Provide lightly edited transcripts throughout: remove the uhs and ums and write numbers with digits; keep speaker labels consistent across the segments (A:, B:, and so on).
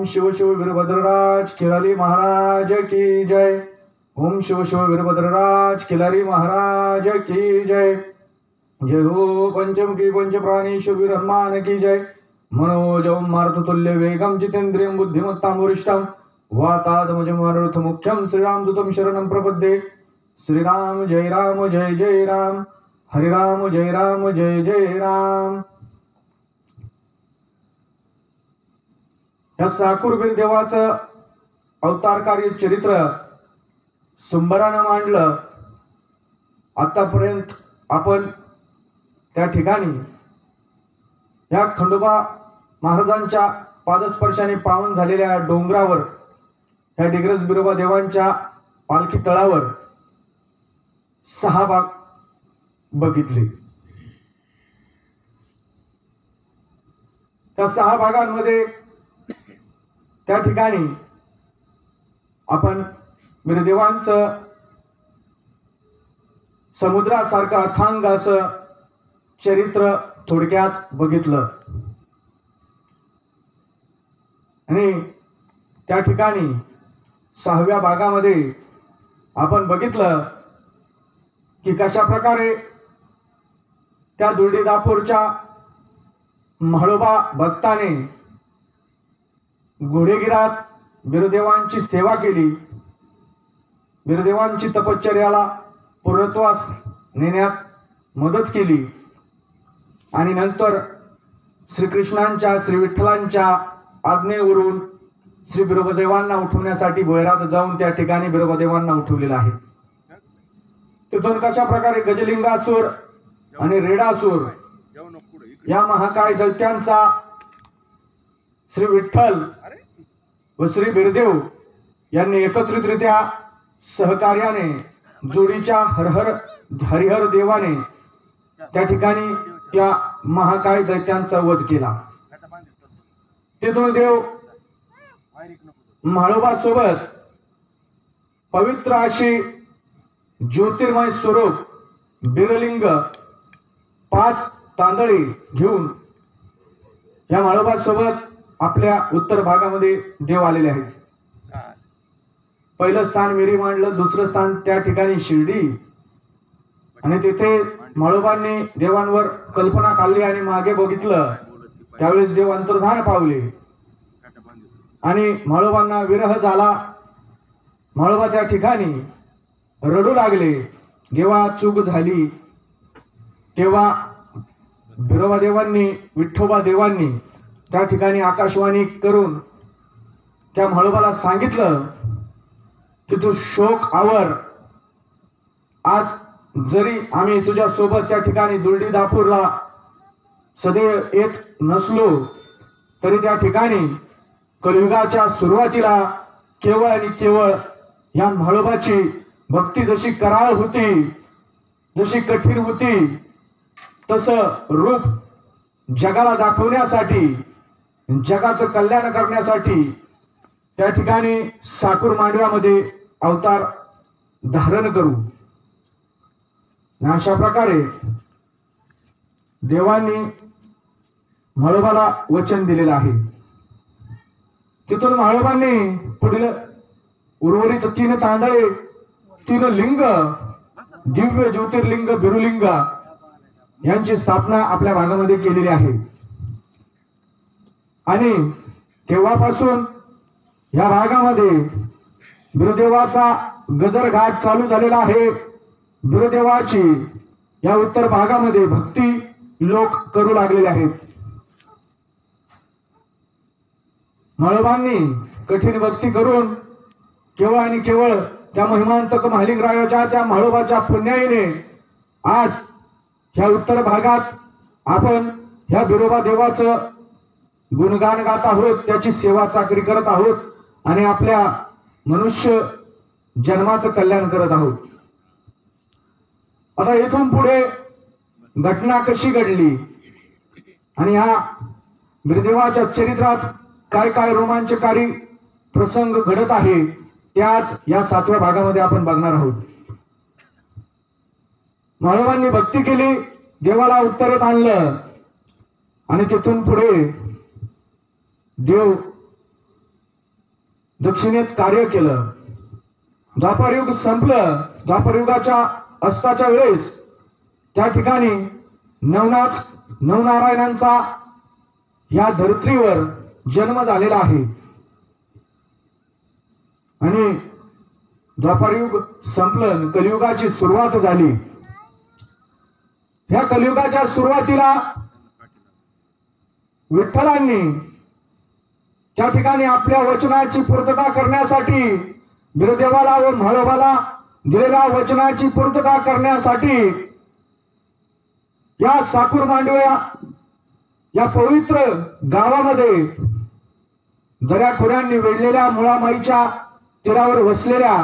A: ओम शिव शिव वीरभद्रराज खिलारी महाराज की जय। ओम शिव शिव वीरभद्रराज खिलारी महाराज की जय। जय हो पंचमुखी पंचप्राणेश्वर वीर हनुमान की जय। मनोजम मारुततुल्य वेगम जितेंद्रियं बुद्धिमत्तां वरिष्ठं वातात्मजं मारुत मुख्यं श्रीरामदूतं शरणं प्रपद्ये। श्रीराम जय राम हरे राम जय जय राम। या साकूरवीर देवाचं अवतारकारी चरित्र सुंबरानं मांडलं। आतापर्यंत आपण त्या ठिकाणी या खंडोबा महाराजांच्या पादस्पर्शाने पावन झालेल्या डोंगरावर या डिग्रज बिरोबा देवांच्या पालखी तळावर 6 भाग बघितले। त्या 6 भागांमध्ये त्या ठिकाणी आपण वीरदेवांचं समुद्रासारखं अथांग असं चरित्र थोडक्यात बघितलं आणि त्या ठिकाणी 6व्या भागामध्ये आपण बघितलं की कशा प्रकारे त्या दुर्डीदापूरच्या म्हाळोबा भक्ताने घोडेगिरात वीरदेवांची सेवा केली, वीरदेवांची तपश्चर्याला पूर्णत्वास नेण्यात मदत केली आणि नंतर श्रीकृष्णांच्या श्री विठ्ठलांच्या आज्ञेवरून श्री बिरोबादेवांना उठवण्यासाठी भोयरात जाऊन त्या ठिकाणी बिरोबादेवांना उठवलेलं आहे। तिथून कशा प्रकारे गजलिंगासूर आणि रेडासूर या महाकाय दैत्यांचा श्री विठ्ठल व श्री बिरदेव यांनी एकत्रितरित्या सहकार्याने जोडीच्या हरिहर देवाने त्या ठिकाणी त्या महाकाय दैत्यांचा वध केला। तिथून देव म्हाळोबा सोबत पवित्र अशी ज्योतिर्मय स्वरूप बिरलिंग 5 तांदळी घेऊन या म्हाळोबा सोबत आपल्या उत्तर भागामध्ये देव आलेले आहेत। पहिलं स्थान मेरी मांडलं, दुसरं स्थान त्या ठिकाणी शिर्डी आणि तिथे म्हाळोबांनी देवांवर कल्पना काढली आणि मागे बघितलं त्यावेळेस देव अंतर्धान पावले आणि म्हाळोबांना विरह झाला। म्हाळोबा त्या ठिकाणी रडू लागले। जेव्हा चूक झाली तेव्हा बिरोबा देवांनी विठ्ठोबा देवांनी त्या ठिकाणी आकाशवाणी करून त्या म्हाळोबाला सांगितलं की तू शोक आवर, आज जरी आम्ही तुझ्या सोबत त्या ठिकाणी दुर्डीदापूरला सदैव येत नसलो तरी त्या ठिकाणी कलियुगाच्या सुरुवातीला केवळ आणि केवळ या म्हाळोबाची भक्ती जशी कराळ होती, जशी कठीण होती, तसं रूप जगाला दाखवण्यासाठी, जगाचं कल्याण करण्यासाठी त्या ठिकाणी साकूर मांडव्यामध्ये अवतार धारण करू। अशा प्रकारे देवांनी म्हाळोबाला वचन दिलेलं आहे। तिथून म्हाळोबांनी पुढील उर्वरित 3 तांदळे 3 लिंग दिव्य ज्योतिर्लिंग बिरुलिंग यांची स्थापना आपल्या भागामध्ये केलेली आहे आणि तेव्हापासून या भागामध्ये बिरुदेवाचा गजर घाट चालू झालेला आहे। बिरुदेवाची या उत्तर भागामध्ये भक्ती लोक करू लागलेले आहेत। म्हाळोबांनी कठीण भक्ती करून केवळ आणि केवळ त्या महिमांतक महालिंगरायाच्या त्या म्हाळोबाच्या पुण्याईने आज ह्या उत्तर भागात आपण ह्या बिरोबा देवाचं गुणगान गात आहोत, त्याची सेवा चाकरी करत आहोत आणि आपल्या मनुष्य जन्माचं कल्याण करत आहोत। आता इथून पुढे घटना कशी घडली आणि ह्या बिरदेवाच्या चरित्रात काय काय रोमांचकारी प्रसंग घडत आहे ते आज या 7व्या भागामध्ये आपण बघणार आहोत। म्हाळोबांनी भक्ती केली, देवाला उत्तरेत आणलं आणि तिथून पुढे देव दक्षिणेत कार्य केलं. द्वापारयुग संपलं. द्वापारयुगाच्या अस्ताच्या वेळेस त्या ठिकाणी नवनारायणांचा या धरतीवर जन्म झालेला आहे. आणि द्वापारयुग संपलं, कलियुगाची सुरुवात झाली. या कलियुगाच्या सुरुवातीला विठ्ठलांनी त्या ठिकाणी आपल्या वचनाची पूर्तता करण्यासाठी बिरदेवाला व म्हाळोबाला दिलेल्या वचनाची पूर्तता करण्यासाठी या साकूर मांडव्या या पवित्र गावामध्ये दऱ्याखोऱ्यांनी वेढलेल्या मुळामाईच्या तीरावर वसलेल्या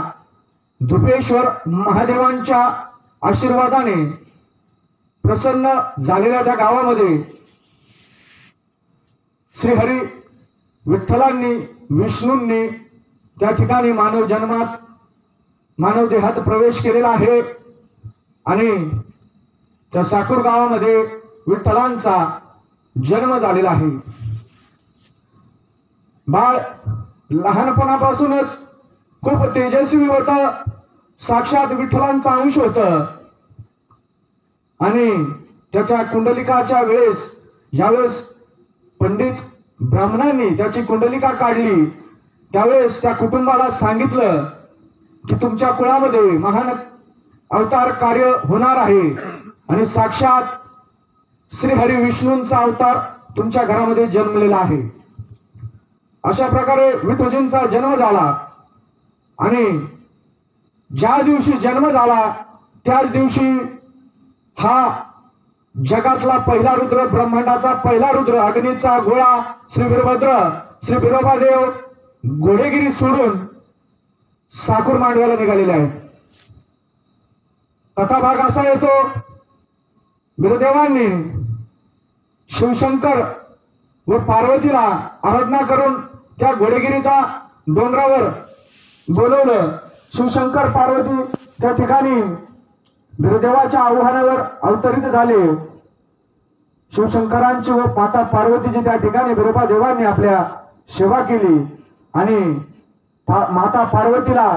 A: धुपेश्वर महादेवांच्या आशीर्वादाने प्रसन्न झालेल्या त्या गावामध्ये श्रीहरी विठ्ठलांनी विष्णूंनी त्या ठिकाणी मानव जन्मात मानव देहात प्रवेश केलेला आहे. आणि त्या साकूर गावामध्ये विठ्ठलांचा जन्म झालेला आहे. बाळ लहानपणापासूनच खूप तेजस्वी होत, साक्षात विठ्ठलांचा अंश होत. आणि त्याच्या कुंडलिकाच्या वेळेस ज्यावेळेस पंडित ब्राह्मणांनी त्याची कुंडलिका काढली त्यावेळेस त्या कुटुंबाला सांगितलं की तुमच्या कुळामध्ये महान अवतार कार्य होणार आहे आणि साक्षात श्री हरी विष्णूंचा अवतार तुमच्या घरामध्ये जन्मलेला आहे. अशा प्रकारे विठोजींचा जन्म झाला. आणि ज्या दिवशी जन्म झाला त्याच दिवशी हा जगातला पहिला रुद्र, ब्रह्मांडाचा पहिला रुद्र, अग्नीचा गोळा श्री वीरभद्र श्री बिरोबादेव घोडेगिरी सोडून साकूर मांडव्याला निघालेले आहेत. कथा भाग असा येतो, बिरदेवांनी शिवशंकर व पार्वतीला आराधना करून त्या घोडेगिरीच्या डोंगरावर बोलवलं. शिवशंकर पार्वती त्या ठिकाणी बिरदेवाच्या आव्हानावर अवतरित झाले. शिवशंकरांची व माता पार्वतीची त्या ठिकाणी बिरोबा देवांनी आपल्या सेवा केली. आणि माता पार्वतीला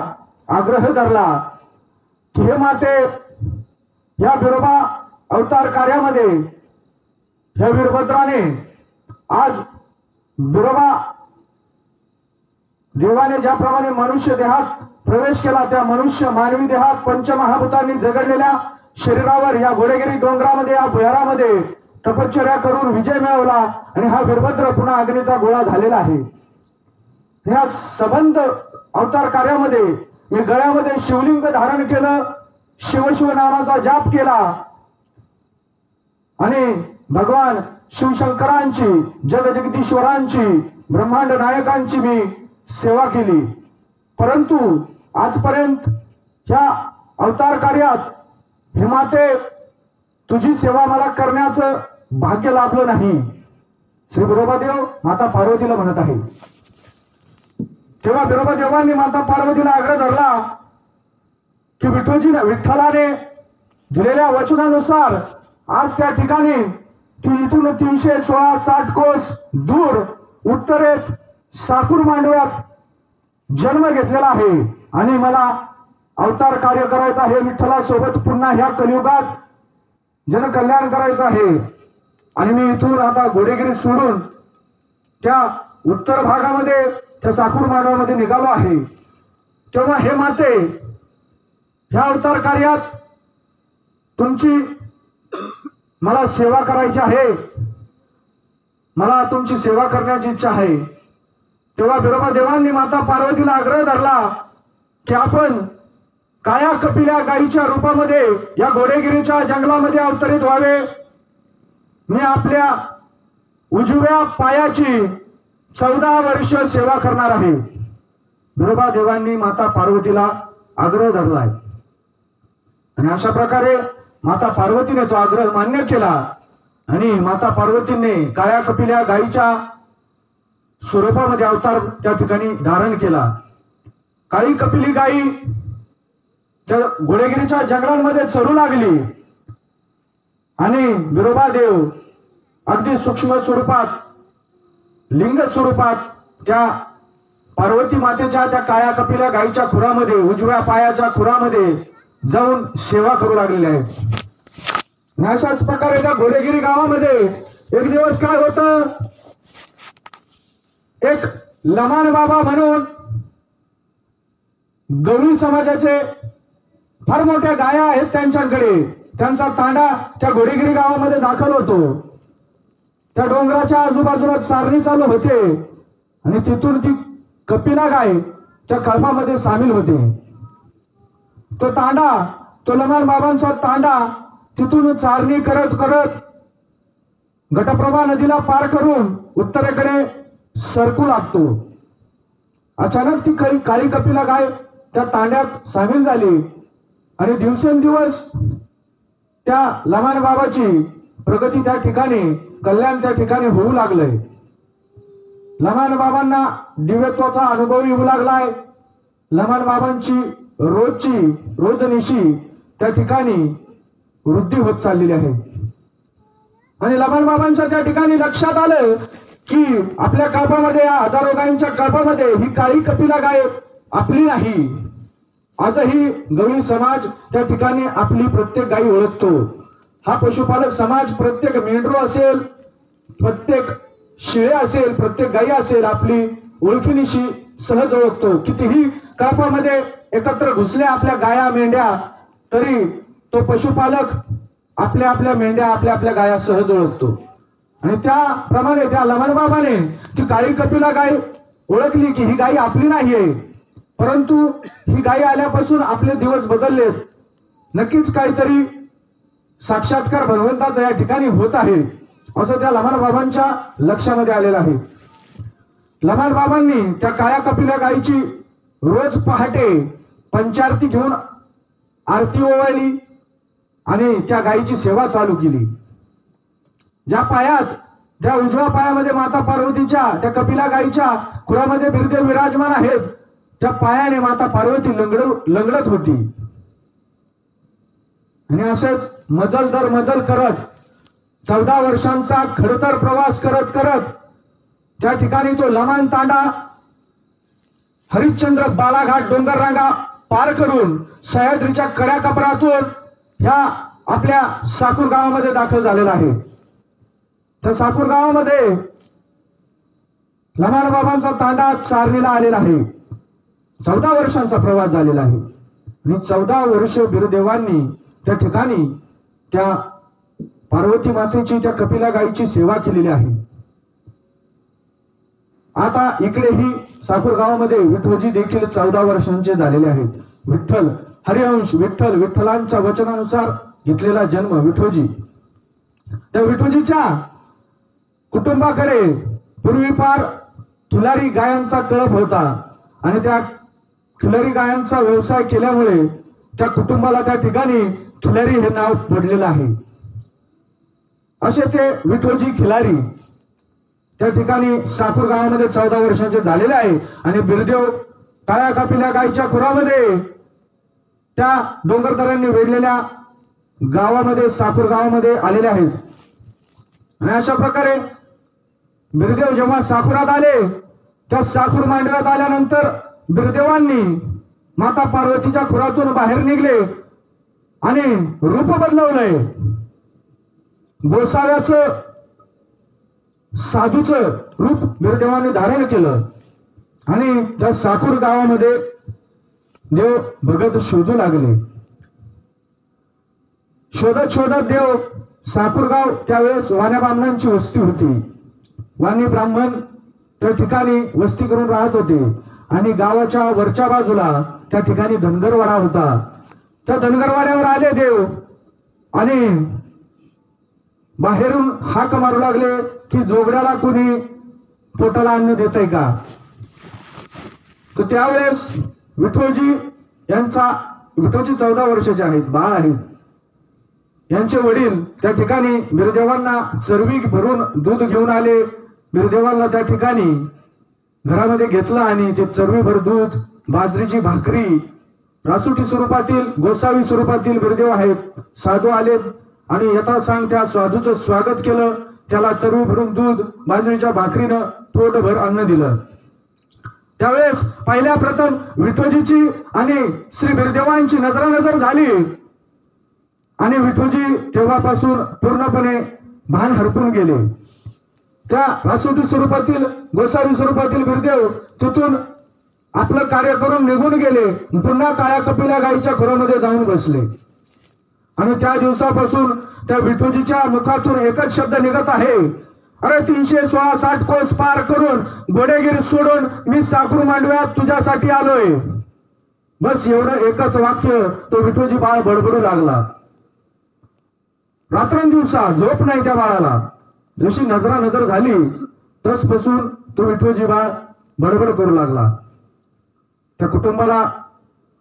A: आग्रह धरला की हे माते, या बिरोबा अवतार कार्यामध्ये ह्या वीरभद्राने आज बिरोबा देवाने ज्याप्रमाणे मनुष्य देहात प्रवेश केला त्या मनुष्य मानवी देहात पंचमहाभूतांनी जगडलेल्या शरीरावर या घोडेगिरी डोंगरामध्ये या भुयारामध्ये तपश्चर्या करून विजय मिळवला. आणि हा वीरभद्र पुन्हा अग्नीचा गोळा झालेला आहे. या संबंध अवतार कार्यामध्ये मी गळ्यामध्ये शिवलिंग धारण केलं, शिवशिव नामाचा जाप केला आणि भगवान शिवशंकरांची, जगजगदीश्वरांची, ब्रह्मांड नायकांची मी सेवा केली. परंतु आजपर्यंत ह्या अवतार कार्यात हे माते तुझी सेवा मला करण्याचं भाग्य लाभलं नाही. श्री बिरोबादेव माता पार्वतीला म्हणत आहे. तेव्हा बिरोबा देवांनी माता पार्वतीला आग्रह धरला की विठ्ठलाने दिलेल्या वचनानुसार आज त्या ठिकाणी इथून 316-60 कोस दूर उत्तरेत साकूर मांडव्यात जन्म घेतलेला आहे आणि मला अवतार कार्य करायचं आहे. विठ्ठलासोबत पुन्हा ह्या कलियुगात जनकल्याण करायचं आहे. आणि मी इथून आता घोडेगिरी सोडून त्या उत्तर भागामध्ये त्या साकूर मांडव्यामध्ये निघालो आहे. तेव्हा हे माते, ह्या अवतार कार्यात तुमची मला सेवा करायची आहे, मला तुमची सेवा करण्याची इच्छा आहे. तेव्हा बिरोबा देवांनी माता पार्वतीला आग्रह धरला की आपण काया कपिल्या गायीच्या रूपामध्ये या घोडेगिरीच्या जंगलामध्ये अवतरित व्हावे. मी आपल्या उजव्या पायाची 14 वर्ष सेवा करणार आहे. बिरोबा देवांनी माता पार्वतीला आग्रह धरलाय. आणि अशा प्रकारे माता पार्वतीने तो आग्रह मान्य केला आणि माता पार्वतीने काया कपिल्या गायीच्या स्वरूपामध्ये अवतार त्या ठिकाणी धारण केला. काळी कपिली गायी त्या घोडेगिरीच्या जंगलांमध्ये चरू लागली आणि बिरोबा देव अगदी सूक्ष्म स्वरूपात, लिंग स्वरूपात त्या पार्वती मातेच्या त्या काळ्या कपिल्या गाईच्या खुरामध्ये, उजव्या पायाच्या खुरामध्ये जाऊन सेवा करू लागलेले आहेत. अशाच प्रकारे त्या घोडेगिरी गावामध्ये एक दिवस काय होतं, एक लमाण बाबा म्हणून गवळी समाजाचे फार मोठ्या गाया आहेत त्यांच्याकडे, त्यांचा तांडा त्या घोडेगिरी गावामध्ये दाखल होतो. त्या डोंगराच्या आजूबाजूला चारणी चालू होते आणि तिथून ती कपिला गाय त्या कळपामध्ये सामील होते. तो तांडा, तो लमाण बाबांचा तांडा तिथून चारणी करत करत घटप्रभा नदीला पार करून उत्तरेकडे सरकू लागतो. अचानक ती काळी कपिला गाय त्या तांड्यात सामील झाली आणि दिवसेंदिवस त्या लमाण बाबाची प्रगती त्या ठिकाणी, कल्याण त्या ठिकाणी होऊ लागलंय. लमाण बाबांना दिव्यत्वाचा अनुभव येऊ लागलाय. लमाण बाबांची रोजनिशी त्या ठिकाणी वृद्धी होत चाललेली आहे. आणि लमाण बाबांच्या त्या ठिकाणी लक्षात आलं की आपल्या कळपामध्ये, या हजारो गायींच्या कळपामध्ये ही काळी कपिला गाय आपली नाही. आजही गवळी समाज त्या ठिकाणी आपली प्रत्येक गायी ओळखतो. हा पशुपालक समाज प्रत्येक मेंढरू असेल, प्रत्येक शिळे असेल, प्रत्येक गायी असेल, आपली ओळखीनिशी सहज ओळखतो. कितीही कळपामध्ये एकत्र घुसल्या आपल्या गाया मेंढ्या तरी तो पशुपालक आपल्या आपल्या मेंढ्या, आपल्या आपल्या गाया सहज ओळखतो. आणि त्याप्रमाणे त्या लमाण बाबाने ती काळी कपिला गाय ओळखली की ही गाय आपली नाहीये, परंतु ही गाय आल्यापासून आपले दिवस बदललेत. नक्कीच काहीतरी साक्षात्कार भगवंताचा या ठिकाणी होत आहे असं त्या लमाण बाबांच्या लक्षामध्ये आलेलं आहे. लमाण बाबांनी त्या काळ्या कपिला गायीची रोज पहाटे पंचारती घेऊन आरती ओवाळली आणि त्या गायीची सेवा चालू केली. ज्या उजव्या पायामध्ये माता पार्वतीच्या त्या कपिला गायीच्या खुरामध्ये बिरदेव विराजमान आहेत, त्या पायाने माता पार्वती लंगडत होती. आणि असेच मजल दर मजल करत 14 वर्षांचा खडतर प्रवास करत करत त्या ठिकाणी तो लमाण तांडा हरिश्चंद्र बालाघाट डोंगररांगा पार करून सह्याद्रीच्या कड्या कपरातून ह्या आपल्या साकूर गावामध्ये दाखल झालेला आहे. त्या साकूर गावामध्ये लमाण बाबांचा तांडा चारणीला आलेला आहे. 14 वर्षांचा प्रवास झालेला आहे आणि 14 वर्ष बिरदेवांनी त्या ठिकाणी त्या पार्वती मातेची, त्या कपिला गायीची सेवा केलेली आहे. आता इकडेही साकूर गावामध्ये विठोजी देखील 14 वर्षांचे झालेले आहेत. विठ्ठल हरिवंश, विठ्ठलांच्या वचनानुसार घेतलेला जन्म विठोजी. त्या विठोजीच्या कुटुंबाकडे पूर्वीपार खिलारी गायांचा कळप होता आणि त्या खिलारी गायांचा व्यवसाय केल्यामुळे त्या कुटुंबाला त्या ठिकाणी खिलारी हे नाव पडलेलं आहे. असे ते विठोजी खिलारी त्या ठिकाणी साकूर गावामध्ये 14 वर्षांचे झालेले आहे. आणि बिरदेव काळ्या कपिल्या गायीच्या खुरामध्ये त्या डोंगरदऱ्यांनी वेढलेल्या गावामध्ये, साकूर गावामध्ये आलेले आहेत. आणि अशा प्रकारे बिरदेव जेव्हा साकुरात आले, त्या साकूर मांडव्यात आल्यानंतर बिरदेवांनी माता पार्वतीच्या खुरातून बाहेर निघले आणि रूप बदलवलंय. गोसाव्याचं, साधूचं रूप बिरदेवांनी धारण केलं आणि त्या साकूर गावामध्ये देव भगत शोधू लागले. शोधत शोधत देव साकूर गाव, त्यावेळेस वाण्या ब्राह्मणांची वस्ती होती. वाणी ब्राह्मण त्या ठिकाणी वस्ती करून राहत होते आणि गावाच्या वरच्या बाजूला त्या ठिकाणी धनगरवाडा होता. त्या धनगरवाड्यावर आले देव आणि बाहेरून हाक मारू लागले की जोगड्याला कोणी पोटाला अन्न देतंय का. तर त्यावेळेस विठोजी 14 वर्षाचे आहेत, बाळ आहेत. यांचे वडील त्या ठिकाणी बिरदेवांना चरवी भरून दूध घेऊन आले. बिरदेवांना त्या ठिकाणी घरामध्ये घेतलं आणि ते चरवीभर दूध, बाजरीची भाकरी, रासुटी स्वरूपातील, गोसावी स्वरूपातील बिरदेव आहेत, साधू आलेत आणि यथासांग त्या साधूचं स्वागत केलं. त्याला चरवी भरून दूध, बाजरीच्या भाकरीनं पोटभर अन्न दिलं. त्यावेळेस पहिल्या प्रथम विठोजीची आणि श्री बिरदेवांची नजरानजर झाली आणि विठोजी तेव्हापासून पूर्णपणे भान हरपून गेले. त्या वासुकी स्वरूपातील गोसावी स्वरूपातील बिरदेव तिथून आपलं कार्य करून निघून गेले. पुन्हा काळ्या कपिल्या गाईच्या खोरामध्ये जाऊन बसले आणि त्या दिवसापासून त्या विठोजीच्या मुखातून एकच शब्द निघत आहे, अरे 316 कोस पार करून गोडेगिरी सोडून मी साकरू मांडव्यात तुझ्यासाठी आलोय. बस एवढं एकच वाक्य तो विठोजी बाळ बडबडू लागला. रात्रंदिवसा झोप नाही त्या बाळाला. जशी नजर झाली तसपासून तो विठोजी बाळ बडबड करू लागला. त्या कुटुंबाला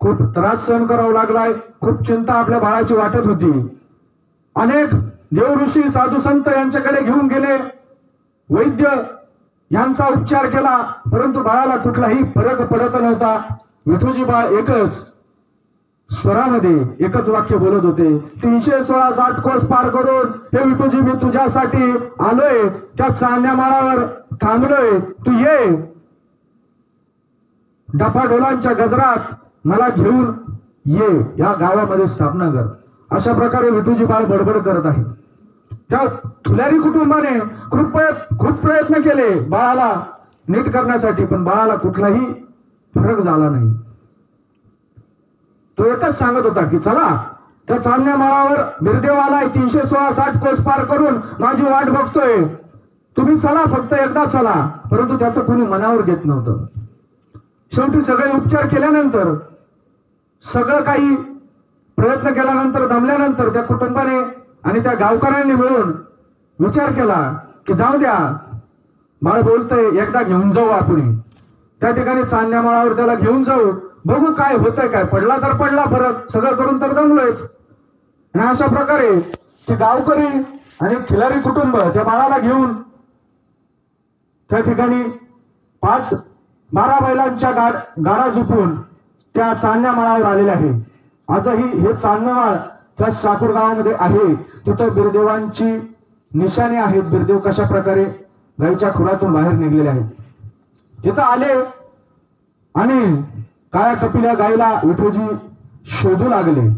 A: खूप त्रास सहन करावा लागलाय. खूप चिंता आपल्या बाळाची वाटत होती. अनेक देवऋषी साधू संत यांच्याकडे घेऊन गेले, वैद्य यांचा उपचार केला, परंतु बाळाला कुठलाही फरक पडत नव्हता. विठोजी बाळ एकच स्वरामध्ये एकच वाक्य बोलत होते, 316 कोस पार करून हे विठोजी मी तुझ्यासाठी आलोय, त्या चांदण्या माळावर थांबलोय, तू ये, डफाढोलांच्या गजरात मला घेऊन ये, या गावामध्ये स्थापना कर. अशा प्रकारे विठोजी बाळ बडबड करत आहे. त्या थुल्यारी कुटुंबाने खूप प्रयत्न केले बाळाला नीट करण्यासाठी, पण बाळाला कुठलाही फरक झाला नाही. तो एकच सांगत होता की चला त्या चांदण्या माळावर बिरदेव आलाय, 316 कोस पार करून माझी वाट बघतोय, तुम्ही चला, फक्त एकदा चला. परंतु त्याचं कोणी मनावर घेत नव्हतं. शेवटी सगळे उपचार केल्यानंतर, सगळं काही प्रयत्न केल्यानंतर, दमल्यानंतर त्या कुटुंबाने आणि त्या गावकऱ्यांनी मिळून विचार केला की जाऊ द्या, बाळ बोलतोय, एकदा घेऊन जाऊ आपण त्या ठिकाणी चांदण्या माळावर, त्याला घेऊन जाऊ, बघू काय होतंय, काय पडला तर पडला फरक, सगळं करून तर दमलोय. आणि अशा प्रकारे ते गावकरी आणि खिलारी कुटुंब त्या बाळाला घेऊन त्या ठिकाणी 5-12 बैलांच्या गाडा झुपून त्या चांदण्या माळावर आलेले आहे. आजही हे चांदणं माळ त्या साकूर गावामध्ये आहे. तिथं बिरदेवांची निशाणे आहेत. बिरदेव कशा प्रकारे गाईच्या खुरातून बाहेर निघलेले आहेत. तिथं आले आणि काळ्या कपिल्या गाईला विठोजी शोधू लागले.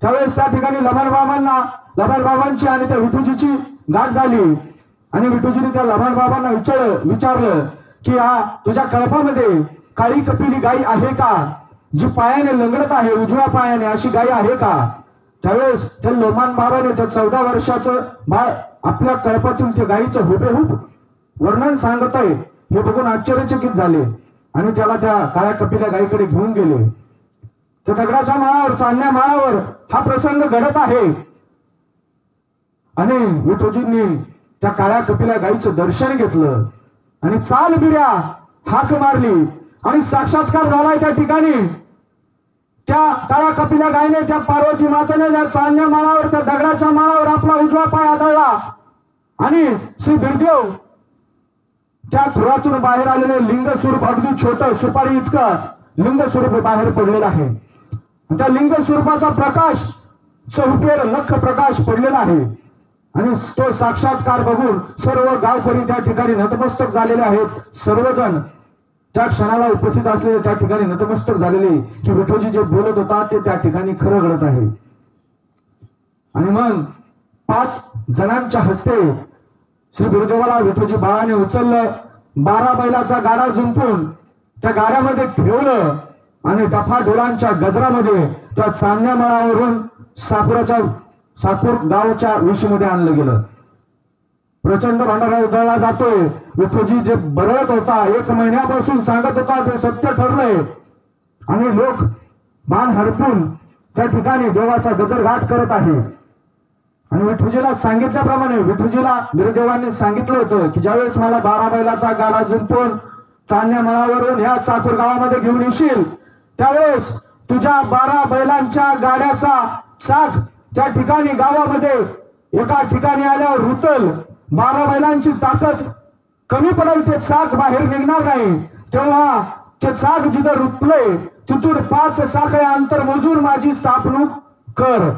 A: त्यावेळेस त्या ठिकाणी लबानबाबांची आणि त्या विठोजीची गाठ झाली आणि विठोजीने त्या लबानबाबांना विचारलं की हा तुझ्या कळपामध्ये काळी कपिली गाई आहे का, जी पायाने लंगडत आहे, उजव्या पायाने, अशी गाय आहे का? त्यावेळेस त्या लोमान बाबाने त्या 14 वर्षाचं बाळ आपल्या कळपातून त्या गायीचं हुबेहूब वर्णन सांगत आहे. हे बघून आश्चर्यचकित झाले आणि त्याला त्या काळ्या कपिल्या गायीकडे घेऊन गेले. त्या दगडाच्या माळावर, चांदण्या माळावर हा प्रसंग घडत आहे आणि विठोजींनी त्या काळ्या कपिल्या गायीचं दर्शन घेतलं आणि चाल बिऱ्या हाक मारली आणि साक्षात्कार झालाय. त्या ठिकाणी त्या काळ्या कपिल्या गायीने, त्या पार्वती मातेने त्या चांदण्या माळावर, त्या दगडाच्या माळावर आपला उजवा पाय आदळला आणि श्री बिरदेव त्या खुरातून बाहेर आलेले लिंग स्वरूप, अगदी छोटं सुपारी इतकं लिंग स्वरूप बाहेर पडलेलं आहे. त्या लिंग स्वरूपाचा प्रकाश चौफेर लख प्रकाश पडलेला आहे आणि तो साक्षात्कार बघून सर्व गावकरी त्या ठिकाणी नतमस्तक झालेले आहेत. सर्वजण त्या क्षणाला उपस्थित असलेले त्या ठिकाणी नतमस्तक झालेले की विठोजी जे बोलत होता ते त्या ठिकाणी खरं घडत आहे. आणि मग 5 जणांच्या हस्ते श्री बिरदेवाला विठोजी बाळाने उचललं, 12 बैलाचा गाडा जुंपून त्या गाड्यामध्ये ठेवलं आणि डफा ढोलांच्या गजरामध्ये त्या चांदण्या माळावरून साकूर गावाच्या विशीमध्ये आणलं गेलं. प्रचंड भंडारा उधळला जातोय. विठोजी जे बरळत होता, 1 महिन्यापासून सांगत होता, ते सत्य ठरलंय आणि लोक बाण हरपून त्या ठिकाणी देवाचा गजरघाट करत आहे. आणि विठोजीला सांगितल्याप्रमाणे विठोजीला बिरदेवांनी सांगितलं होतं की ज्यावेळेस मला 12 बैलाचा गाडा जुंपून चांदण्या माळावरून या साकूर गावामध्ये घेऊन येशील, त्यावेळेस तुझ्या 12 बैलांच्या गाड्याचा चाक त्या ठिकाणी गावामध्ये एका ठिकाणी आल्यावर रुतल, 12 बैलांची ताकद कमी पडेल, ते चाक बाहेर निघणार नाही. तेव्हा ते चाक जिथं रुतलंय तिथून 5 साखळे अंतर मोजून माझी स्थापणूक कर,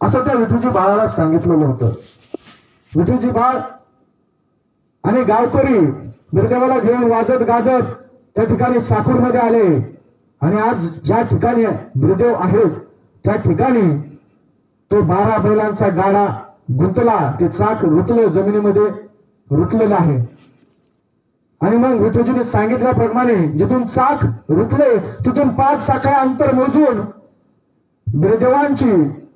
A: असं त्या विठोजी बाळाला सांगितलेलं होतं. विठोजी बाळ आणि गावकरी बिरदेवाला घेऊन वाजत गाजत त्या ठिकाणी साकूरमध्ये आले आणि आज ज्या ठिकाणी गुरुदेव आहेत त्या ठिकाणी तो 12 बैलांचा गाडा गुंतला, ते चाक रुतलं, जमिनीमध्ये रुतलेलं आहे. आणि मग विठोजीने सांगितल्याप्रमाणे जिथून चाक रुतले तिथून 5 साखळ्या अंतर मोजून गुरुदेवांची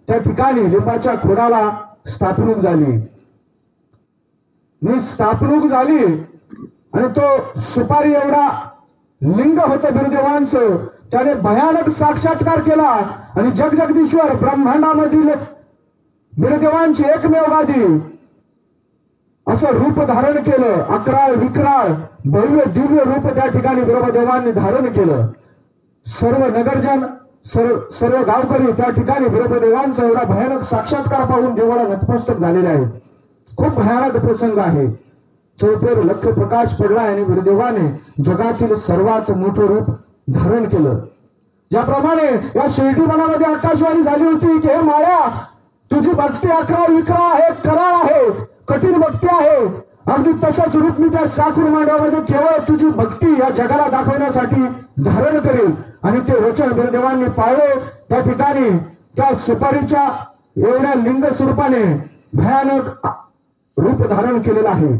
A: त्या ठिकाणी लिंबाच्या खोडाला स्थापणूक झाली. स्थापणूक झाली आणि तो सुपारी एवढा लिंग होतं गुरुदेवांचं. त्याने भयानक साक्षात्कार केला आणि जगजगदीश्वर ब्रह्मांडामधील गुरुदेवांची एकमेव गादी असं रूप धारण केलं. अकराळ विक्राळ भव्य दिव्य रूप त्या ठिकाणी ब्रह्मदेवांनी धारण केलं. सर्व नगरजन सर्व गावकरी त्या ठिकाणी ब्रह्मदेवांचा एवढा भयानक साक्षात्कार पाहून देवाला नतमस्तक झालेले आहेत. खूप भयानक प्रसंग आहे. चौफेर लख प्रकाश पडला आणि गुरुदेवाने जगातील सर्वात मोठं रूप धारण केलं. ज्याप्रमाणे या शिर्डी मनामध्ये आकाशवाणी झाली होती की हे माया, तुझी भक्ती अकराळ विक्राळ आहे, कराळ आहे, कठीण भक्ती आहे. अगदी तसंच रूप मी त्या साकूर मांडवामध्ये केवळ तुझी भक्ती या जगाला दाखवण्यासाठी धारण करेल. आणि ते वचन गुरुदेवांनी पाळले. त्या ठिकाणी त्या सुपारीच्या एवढ्या लिंग स्वरूपाने भयानक रूप धारण केलेलं आहे,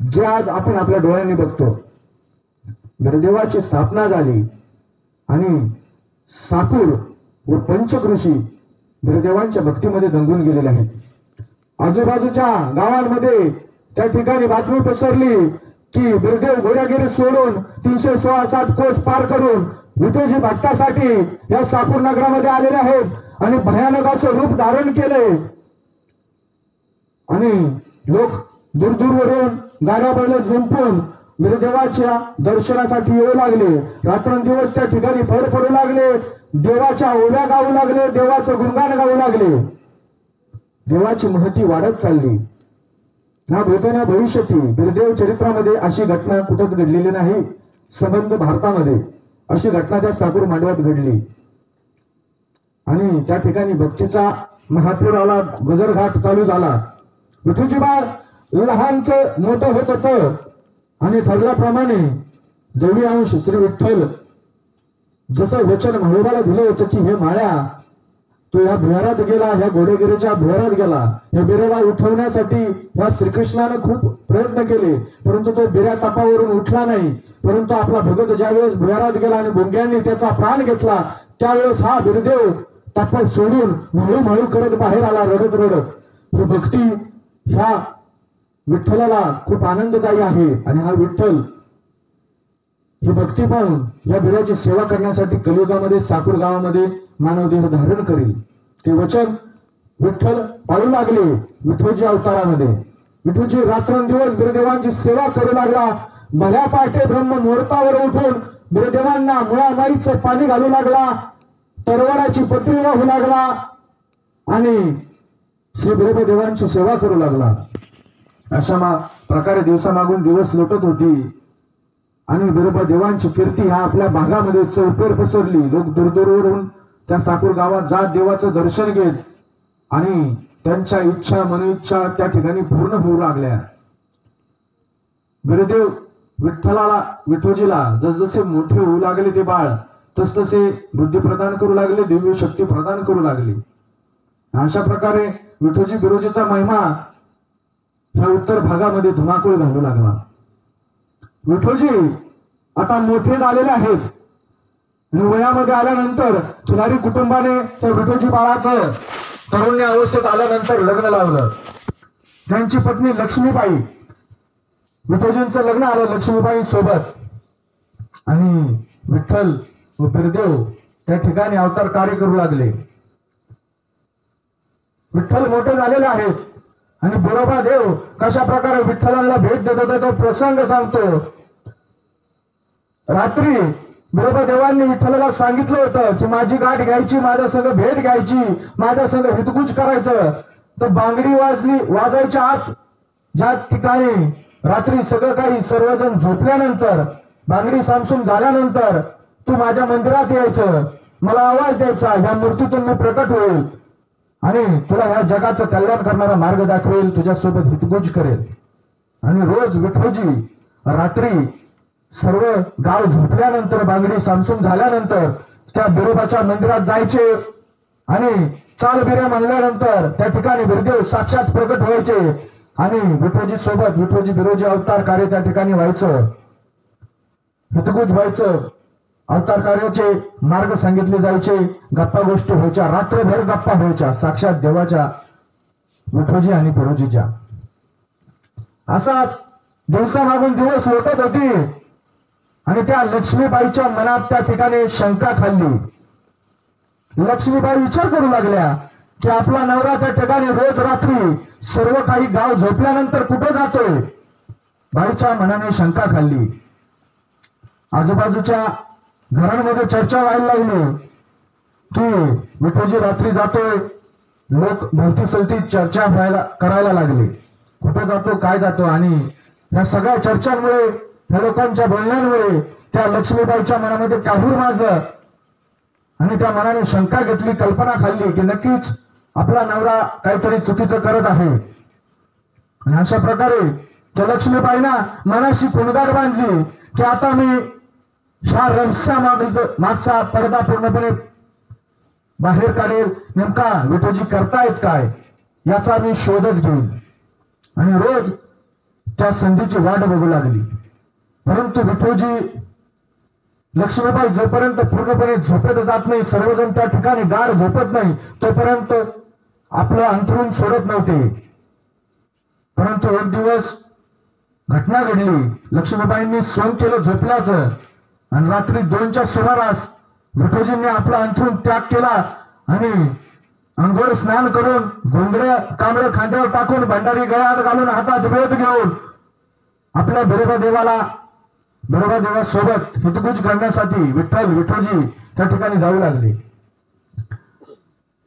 A: जे आज आपण आपल्या डोळ्यांनी बघतो. गुरुदेवाची स्थापना झाली आणि साकूर व पंचकृषी गुरुदेवांच्या भक्तीमध्ये दंगून गेलेले आहेत. आजूबाजूच्या गावांमध्ये त्या ठिकाणी बातमी पसरली की गुरुदेव घोड्यागिरी सोडून 316 कोस पार करून विठोजी भक्तासाठी या साकूर नगरामध्ये आलेले आहेत आणि भयानक असं रूप धारण केले. आणि लोक दूरदूरवरून गाड्या बैल जुंपून गुरुदेवाच्या दर्शनासाठी येऊ लागले. रात्रंदिवस त्या ठिकाणी भर पडू लागले. देवाच्या ओव्या गाऊ लागले, देवाचं गुणगान गाऊ लागले. देवाची महती वाढत चालली. ना भूतो ना भविष्यती गुरुदेव चरित्रामध्ये अशी घटना कुठंच घडलेली नाही. संबंध भारतामध्ये अशी घटना त्या साकूर मांडवात घडली. आणि त्या ठिकाणी भक्तीचा महापूर आला, गजरघाट चालू झाला. विठूजी बाळ लहानचं मोठं होत होतं आणि ठरल्याप्रमाणे देवी अंश श्री विठ्ठल जसं वचन म्हाळोबाला दिलं होतं की हे माळ्या, तो या भुयारात गेला, ह्या घोडेगिरीच्या भुयारात गेला. या बिरेला उठवण्यासाठी या श्रीकृष्णाने खूप प्रयत्न केले, परंतु तो बिऱ्या तापावरून उठला नाही. परंतु आपला भगत ज्यावेळेस भुयारात गेला आणि भुंग्यांनी त्याचा प्राण घेतला, त्यावेळेस हा बिरदेव ताप सोडून हळूहळू करत बाहेर आला, रडत रडत. ही भक्ती ह्या विठ्ठलाला खूप आनंददायी आहे. आणि हा विठ्ठल ही भक्ती पाहून या बिराची सेवा करण्यासाठी कलियुगामध्ये साकूर गावामध्ये मानवदेह धारण करेल ते वचन विठ्ठल पाळू लागले. विठोजी अवतारामध्ये विठोजी रात्रंदिवस बिरदेवांची सेवा करू लागला. भल्या पहाटे ब्रह्म मुहूर्तावर उठून बिरदेवांना मुळामाईचं पाणी घालू लागला, तरवडाची पत्री वाहू लागला आणि श्री ब्रह्मदेवांची सेवा करू लागला. अशा प्रकारे दिवसामागून दिवस लोटत होती आणि ब्रह्मदेवांची कीर्ती ह्या आपल्या भागामध्ये चौफेर पसरली. लोक दूरदूरवरून त्या साकूर गावात जात देवाचं दर्शन घेत आणि त्यांच्या इच्छा मनोइच्छा त्या ठिकाणी पूर्ण होऊ लागल्या. गुरुदेव विठ्ठलाला विठोजीला जसजसे मोठे होऊ लागले ते बाळ तसतसे बुद्धी प्रदान करू लागले, दिव्य शक्ती प्रदान करू लागली. अशा प्रकारे विठोजी बिरोजीचा महिमा ह्या उत्तर भागामध्ये धुमाकूळ घालू लागला. विठोजी आता मोठे झालेले आहेत आणि वयामध्ये आल्यानंतर खिलारी कुटुंबाने त्या विठोजी बाळाचं तरुण्य अवस्थेत आल्यानंतर लग्न लावलं. त्यांची पत्नी लक्ष्मीबाई, विठोजींचं लग्न आलं लक्ष्मीबाई सोबत. आणि विठ्ठल व बिरदेव त्या ठिकाणी अवतार कार्य करू लागले. विठ्ठल मोठे झालेले आहेत आणि बिरोबा देव कशा प्रकारे विठ्ठलाला भेट देत होता तो प्रसंग सांगतो. रात्री बिरोबा देवांनी विठ्ठलाला सांगितलं होतं की माझी गाठ घ्यायची, माझ्या संग भेट घ्यायची, माझ्या संग हितगुज करायचं. तर बांगडी वाजायच्या आत ज्या ठिकाणी रात्री सगळं काही सर्वजण झोपल्यानंतर बांगडी सामसूम झाल्यानंतर तू माझ्या मंदिरात यायचं, मला आवाज द्यायचा, ह्या मूर्तीतून मी प्रकट होईल आणि तुला ह्या जगाचं कल्याण करणारा मार्ग दाखवेल, तुझ्यासोबत हितगुज करेल. आणि रोज विठोजी रात्री सर्व गाव झोपल्यानंतर बांगडी सामसूम झाल्यानंतर त्या बिरोबाच्या मंदिरात जायचे आणि चाल बिऱ्या म्हणल्यानंतर त्या ठिकाणी बिरदेव साक्षात प्रकट व्हायचे आणि विठोजी सोबत विठोजी बिरोजी अवतार कार्य त्या ठिकाणी व्हायचं, हितगुज व्हायचं. अवतार कार्याचे मार्ग सांगितले जायचे, गप्पा गोष्टी व्हायच्या, रात्रभर गप्पा व्हायच्या साक्षात देवाच्या विठोजी आणि बिरोजीच्या. असाच दिवसामागून दिवस लोटत होती आणि त्या लक्ष्मीबाईच्या मनात त्या ठिकाणी शंका खाल्ली. लक्ष्मीबाई विचार करू लागल्या की आपला नवरा त्या ठिकाणी रोज रात्री सर्व काही गाव झोपल्यानंतर कुठं जातोय. बाईच्या मनाने शंका खाल्ली. आजूबाजूच्या घरांमध्ये चर्चा व्हायला लागली की विठोजी रात्री जातोय. लोक भोवती सलती चर्चा करायला लागले, कुठं जातो काय जातो. आणि या सगळ्या चर्चांमुळे त्या लोकांच्या बोलण्यामुळे त्या लक्ष्मीबाईच्या मनामध्ये काहूर माजलं आणि त्या मनाने शंका घेतली, कल्पना खाल्ली की नक्कीच आपला नवरा काहीतरी चुकीचं करत आहे. आणि अशा प्रकारे त्या लक्ष्मीबाईंना मनाशी कुणगाट बांधली की आता मी ह्या रहस्यामागचा पडदा पूर्णपणे बाहेर काढेल. नेमका विठोजी करतायत काय याचा मी शोधच घेईन. आणि रोज त्या संधीची वाट बघू लागली. परंतु विठोजी लक्ष्मीबाई जोपर्यंत पूर्णपणे झोपेत जात नाही, सर्वजण त्या ठिकाणी गाढ झोपत नाही, तोपर्यंत आपलं अंथरूण सोडत नव्हते. परंतु एक दिवस घटना घडली. लक्ष्मीबाईंनी सोंग केलं झोपल्याचं आणि रात्री 2च्या सुमारास विठोजींनी आपला अंथरूण त्याग केला आणि अंघोळ स्नान करून घोंगड्या कांबळे खांद्यावर टाकून भंडारी गळ्यात घालून हातात वेद घेऊन आपल्या बिरोबा देवासोबत हितगुज करण्यासाठी विठोजी त्या ठिकाणी जाऊ लागले.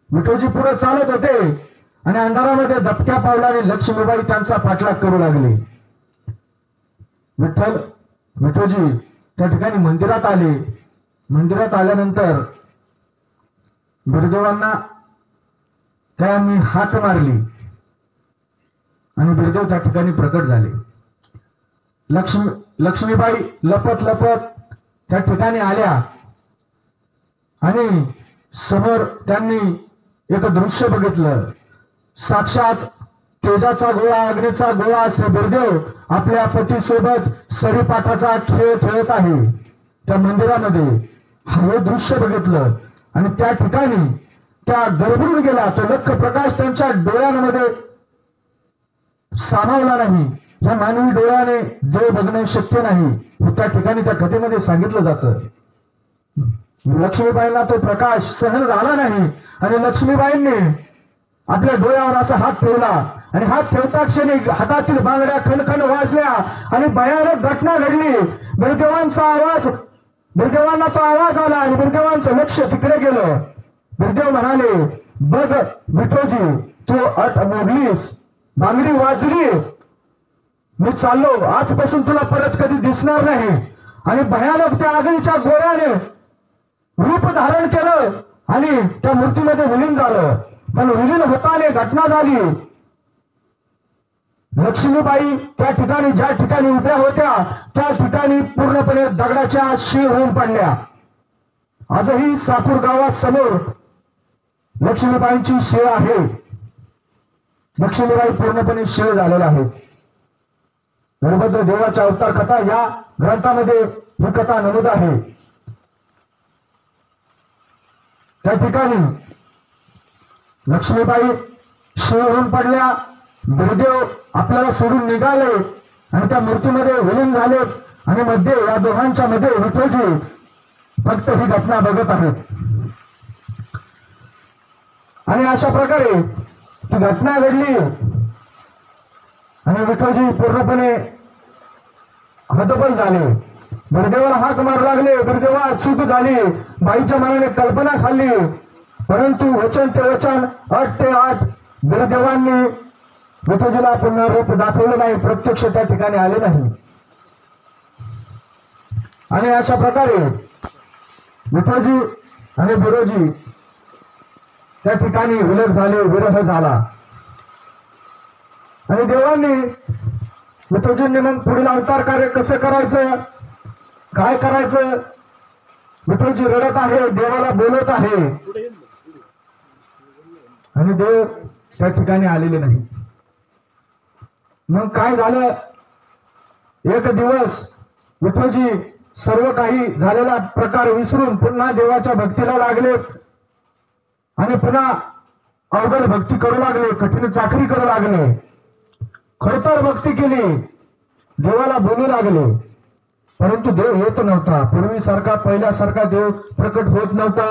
A: विठोजी पुढे चालत होते आणि अंधारामध्ये दबक्या पावलाने लक्ष्मीबाई त्यांचा पाठलाग करू लागले. विठोजी त्या ठिकाणी मंदिरात आले. मंदिरात आल्यानंतर बिरदेवांना त्यांनी हाक मारली आणि बिरदेव त्या ठिकाणी प्रकट झाले. लक्ष्मीबाई लपत त्या ठिकाणी आल्या आणि समोर त्यांनी एक दृश्य बघितलं. साक्षात तेजाचा गोळा, अग्नीचा गोळा श्री बिरदेव आपल्या पतीसोबत सरीपाठाचा खेळ खेळत आहे त्या मंदिरामध्ये. हे दृश्य बघितलं आणि त्या ठिकाणी त्या गडबडून गेला. तो लख प्रकाश त्यांच्या डोळ्यांमध्ये सामावला नाही. या मानवी डोळ्याने देव बघणे शक्य नाही हे त्या ठिकाणी त्या कथेमध्ये सांगितलं जातं. लक्ष्मीबाईंना तो प्रकाश सहन झाला नाही आणि लक्ष्मीबाईंनी आपल्या डोळ्यावर असा हात ठेवला आणि हात ठेवता क्षणी हातातील बांगड्या खणखण वाजल्या आणि भयानक घटना घडली. बिरदेवांना तो आवाज आला आणि बिरदेवांचं लक्ष तिकडे गेलं. बिरदेव म्हणाले, बघ विठोजी, तू अट मोडलीस, बांगडी वाजली, मी चाललो, आजपासून तुला परत कधी दिसणार नाही. आणि भयानक त्या अग्नीच्या गोळ्याने रूप धारण केलं आणि त्या मूर्तीमध्ये विलीन झालं. पण विलीन होताने घटना झाली. लक्ष्मीबाई त्या ठिकाणी ज्या ठिकाणी उभ्या होत्या त्या ठिकाणी पूर्णपणे दगडाच्या शीळ होऊन पडल्या. आजही साकूर गावात समोर लक्ष्मीबाईंची शीळ आहे. लक्ष्मीबाई पूर्णपणे शीळ झालेल्या आहेत. वीरभद्र देवाच्या अवतार कथा या ग्रंथामध्ये ही कथा नमूद आहे. त्या ठिकाणी लक्ष्मीबाई शीळ होऊन पडल्या. बिरदेव आपल्याला सोडून निघाले आणि त्या मूर्तीमध्ये विलीन झाले आणि मध्ये या दोघांच्या मध्ये विठोजी फक्त ही घटना बघत आहेत. आणि अशा प्रकारे ती घटना घडली आणि विठोजी पूर्णपणे हतबल झाले. बिरदेवाला हाक मारू लागले, बिरदेवा चूक झाली. बाईच्या मनाने कल्पना खाल्ली, परंतु वचन ते वचन, अट ते अट बिरदेवांनी विठोजीला पुन्हा रूप दाखवलं नाही, प्रत्यक्ष त्या ठिकाणी आले नाही. आणि अशा प्रकारे विठोजी आणि बिरोजी त्या ठिकाणी विलग झाले, विरह झाला. आणि देवांनी विठोजींनी मग पुढील अवतार कार्य कसं करायचं काय करायचं? विठोजी रडत आहे, देवाला बोलत आहे आणि देव त्या ठिकाणी आलेले नाही. मग काय झालं? एक दिवस विठोजी सर्व काही झालेला प्रकार विसरून पुन्हा देवाच्या भक्तीला लागले आणि पुन्हा अवघड भक्ती करू लागले, कठीण चाकरी करू लागले, खडतर भक्ती केली, देवाला बोलू लागले. परंतु देव येत नव्हता. पूर्वीसारखा पहिल्यासारखा देव प्रकट होत नव्हता,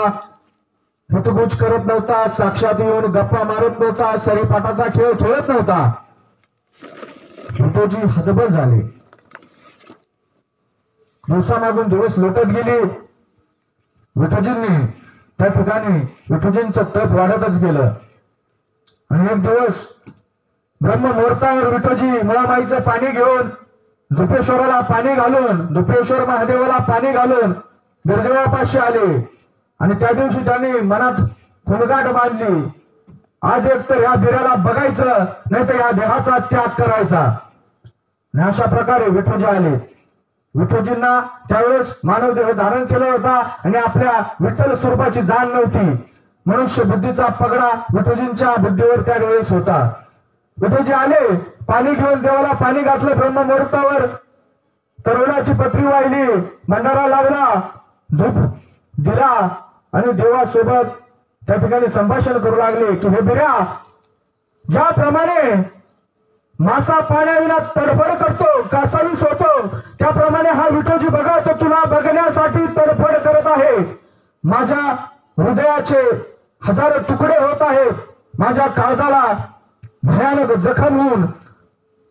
A: हितगुज करत नव्हता, साक्षात येऊन गप्पा मारत नव्हता, सरीपाटाचा खेळ खेळत नव्हता. विठोजी हतबल झाले. दिवसामागून दिवस लोटत गेले. विठोजींनी त्या ठिकाणी विठोजींचं तप वाढतच गेलं आणि एक दिवस ब्रह्ममुहूर्तावर विठोजी मुळामाईचं पाणी घेऊन दुपेश्वराला पाणी घालून, दुपेश्वर महादेवाला पाणी घालून बिरदेवापाशी आले आणि त्या दिवशी त्यांनी मनात खुणगाट बांधली, आज एक तर या बिराला बघायचं, नाही तर या देहाचा त्याग करायचा. आणि अशा प्रकारे विठोजी आले. विठोजींना त्यावेळेस मानव देह धारण केला होता आणि आपल्या विठ्ठल स्वरूपाची जाण नव्हती. मनुष्य बुद्धीचा पगडा विठोजींच्या बुद्धीवर त्यावेळेस होता. विठोजी आले, पाणी घेऊन देवाला पाणी घातलं ब्रह्ममुहूर्तावर, तरुणाची पत्री वाहिली, भंडारा लावला, धूप दिला आणि देवासोबत त्या ठिकाणी संभाषण करू लागले की हे बिऱ्या, ज्याप्रमाणे मासा पाण्याविना तडफड करतो, कासावीस होतो, त्याप्रमाणे हा विठोजी बघा तो तुला बघण्यासाठी तडफड करत आहे. माझ्या हृदयाचे हजारो तुकडे होत आहेत, माझ्या काळजाला भयानक जखम होऊन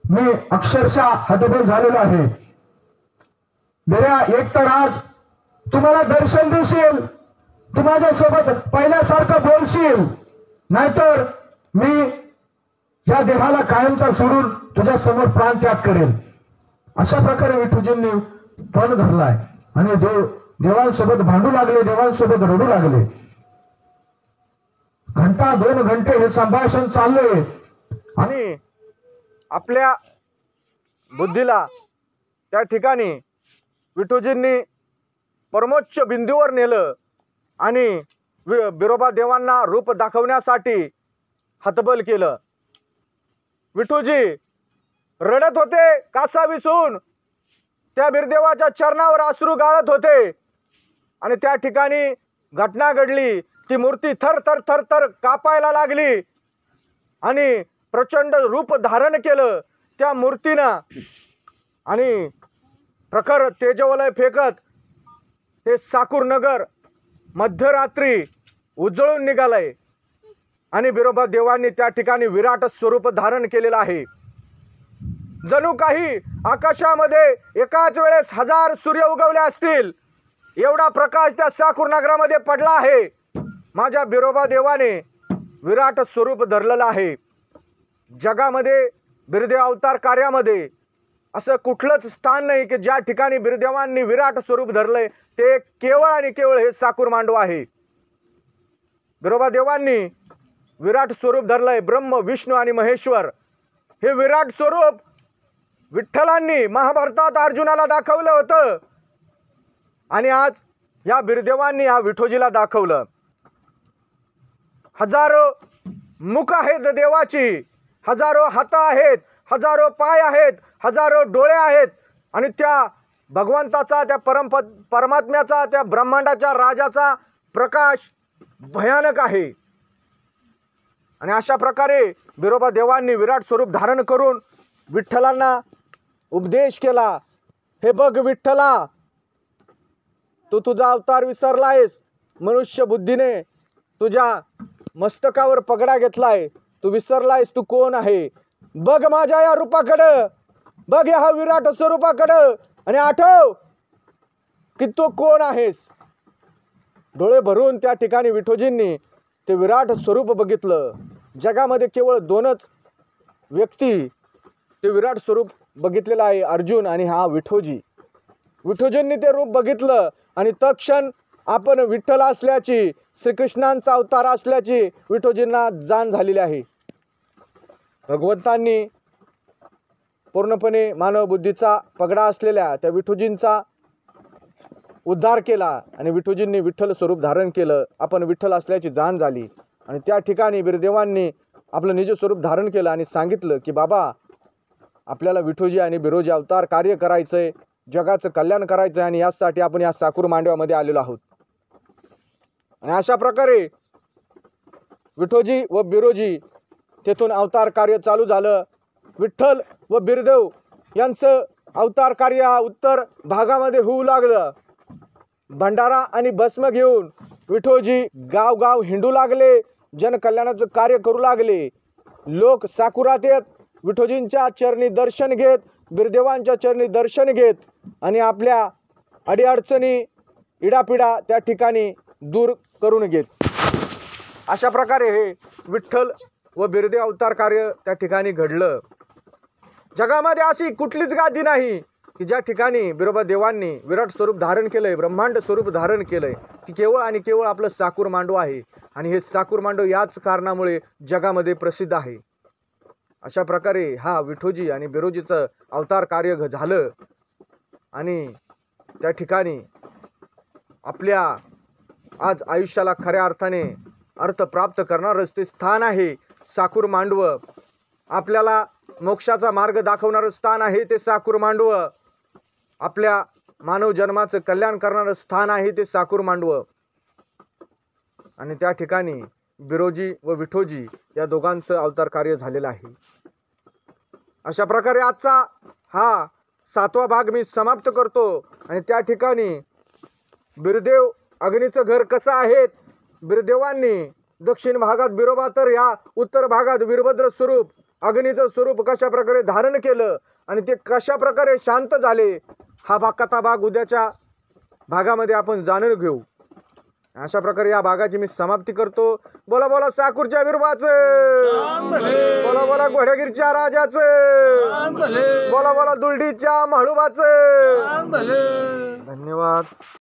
A: मी अक्षरशः हतबल झालेलो आहे. बिऱ्या, एक तर आज तुम्हाला दर्शन देशील, तू माझ्यासोबत पहिल्यासारखं बोलशील, नाहीतर मी या देहाला कायमचा सोडून तुझ्या समोर प्राणत्याग करेल. अशा प्रकारे विठोजींनी पण धरलाय आणि देवांसोबत भांडू लागले, देवांसोबत रडू लागले. घंटा 2 घंटे हे संभाषण चालले
B: आणि आपल्या बुद्धीला त्या ठिकाणी विठोजींनी परमोच्च बिंदूवर नेलं आणि बिरोबा देवांना रूप दाखवण्यासाठी हतबल केलं. विठोजी रडत होते, कासावीसून त्या बिरदेवाच्या चरणावर अश्रू गाळत होते आणि त्या ठिकाणी घटना घडली. ती मूर्ती थर थर थर थर कापायला लागली आणि प्रचंड रूप धारण केलं त्या मूर्तीनं आणि प्रखर तेजवलय फेकत हे साकूर नगर मध्यरात्री उजळून निघालंय आणि बिरोबा देवांनी त्या ठिकाणी विराट स्वरूप धारण केलेलं आहे. जणू काही आकाशामध्ये एकाच वेळेस 1000 सूर्य उगवले असतील एवढा प्रकाश त्या साकूर नगरामध्ये पडला आहे. माझ्या बिरोबा देवाने विराट स्वरूप धरलेलं आहे. जगामध्ये बिरदेव अवतार कार्यामध्ये असं कुठलंच स्थान नाही की ज्या ठिकाणी बिरदेवांनी विराट स्वरूप धरलंय. ते केवळ आणि केवळ हे साकूर मांडव आहे. बिरोबा देवांनी विराट स्वरूप धरलंय. ब्रह्म, विष्णू आणि महेश्वर हे विराट स्वरूप विठ्ठलांनी महाभारतात अर्जुनाला दाखवलं होतं आणि आज या बिरदेवांनी या विठोजीला दाखवलं. हजारो मुख आहेत देवाची, हजारो हात आहेत, हजारो पाय आहेत, हजारो डोळे आहेत आणि त्या भगवंताचा, त्या परमात्म्याचा, त्या ब्रह्मांडाच्या राजाचा प्रकाश भयानक आहे. आणि अशा प्रकारे बिरोबा देवांनी विराट स्वरूप धारण करून विठ्ठलांना उपदेश केला. हे बघ विठ्ठला, तू तुझा अवतार विसरलायस. मनुष्य बुद्धीने तुझ्या मस्तकावर पगडा घेतलाय, तू विसरलायस तू कोण आहे. बघ माझ्या या रूपाकडं, बघ या विराट स्वरूपाकडं आणि आठव की तू कोण आहेस. डोळे भरून त्या ठिकाणी विठोजींनी ते विराट स्वरूप बघितलं. जगामध्ये केवळ 2च व्यक्ती ते विराट स्वरूप बघितलेलं आहे, अर्जुन आणि हा विठोजी. विठोजींनी ते रूप बघितलं आणि तत्क्षण आपण विठ्ठल असल्याची, श्रीकृष्णांचा अवतार असल्याची विठोजींना जाण झालेली आहे. भगवंतांनी पूर्णपणे मानव बुद्धीचा पगडा असलेल्या त्या विठोजींचा उद्धार केला आणि विठोजींनी विठ्ठल स्वरूप धारण केलं. आपण विठ्ठल असल्याची जाण झाली आणि त्या ठिकाणी बिरदेवांनी आपलं निज स्वरूप धारण केलं आणि सांगितलं की बाबा आपल्याला विठोजी आणि बिरोजी अवतार कार्य करायचंय, जगाचं कल्याण करायचंय आणि यासाठी आपण या साकूर मांडव्यामध्ये आलेलो आहोत. आणि अशा प्रकारे विठोजी व बिरोजी तेथून अवतार कार्य चालू झालं. विठ्ठल व बिरदेव यांचं अवतार कार्य उत्तर भागामध्ये होऊ लागलं. भंडारा आणि भस्म घेऊन विठोजी गाव हिंडू लागले, जनकल्याणाचं कार्य करू लागले. लोक साकुरात येत विठोजींच्या चरणी दर्शन घेत, बिरदेवांच्या चरणी दर्शन घेत आणि आपल्या अडीअडचणी इडापिडा त्या ठिकाणी दूर करून घेत. अशा प्रकारे हे विठ्ठल व बिरदेव अवतार कार्य त्या ठिकाणी घडलं. जगामध्ये अशी कुठलीच गादी नाही की ज्या ठिकाणी बिरोबा देवांनी विराट स्वरूप धारण केलंय, ब्रह्मांड स्वरूप धारण केलंय. ती केवळ आणि केवळ आपलं साकूर मांडव आहे आणि हे साकूर मांडव याच कारणामुळे जगामध्ये प्रसिद्ध आहे. अशा प्रकारे हा विठोजी आणि बिरोजीचं अवतार कार्य झालं आणि त्या ठिकाणी आपल्या आज आयुष्याला खऱ्या अर्थाने अर्थ प्राप्त करणारं ते स्थान आहे साकूर मांडव. आपल्याला मोक्षाचा मार्ग दाखवणारं स्थान आहे ते साकूर मांडव. आपल्या मानव जन्माचं कल्याण करणारं स्थान आहे ते साकूर मांडव. आणि त्या ठिकाणी बिरोजी व विठोजी या दोघांचं अवतार कार्य झालेलं आहे. अशा प्रकारे आजचा हा 7वा भाग मी समाप्त करतो. आणि त्या ठिकाणी बिरदेव अग्नीचं घर कसं आहे, बिरदेवांनी दक्षिण भागात बिरोबा तर या उत्तर भागात वीरभद्र स्वरूप अग्नीचं स्वरूप कशा प्रकारे धारण केलं आणि ते कशा प्रकारे शांत झाले, हा कथा भाग उद्याच्या भागामध्ये आपण जाणून घेऊ. अशा प्रकारे या भागाची मी समाप्ती करतो. बोला बोला साकूरच्या बिरोबाचं, बोला बोला घोड्यागिरीच्या राजाचं, बोला बोला दुलडीच्या म्हाळुबाचं. धन्यवाद.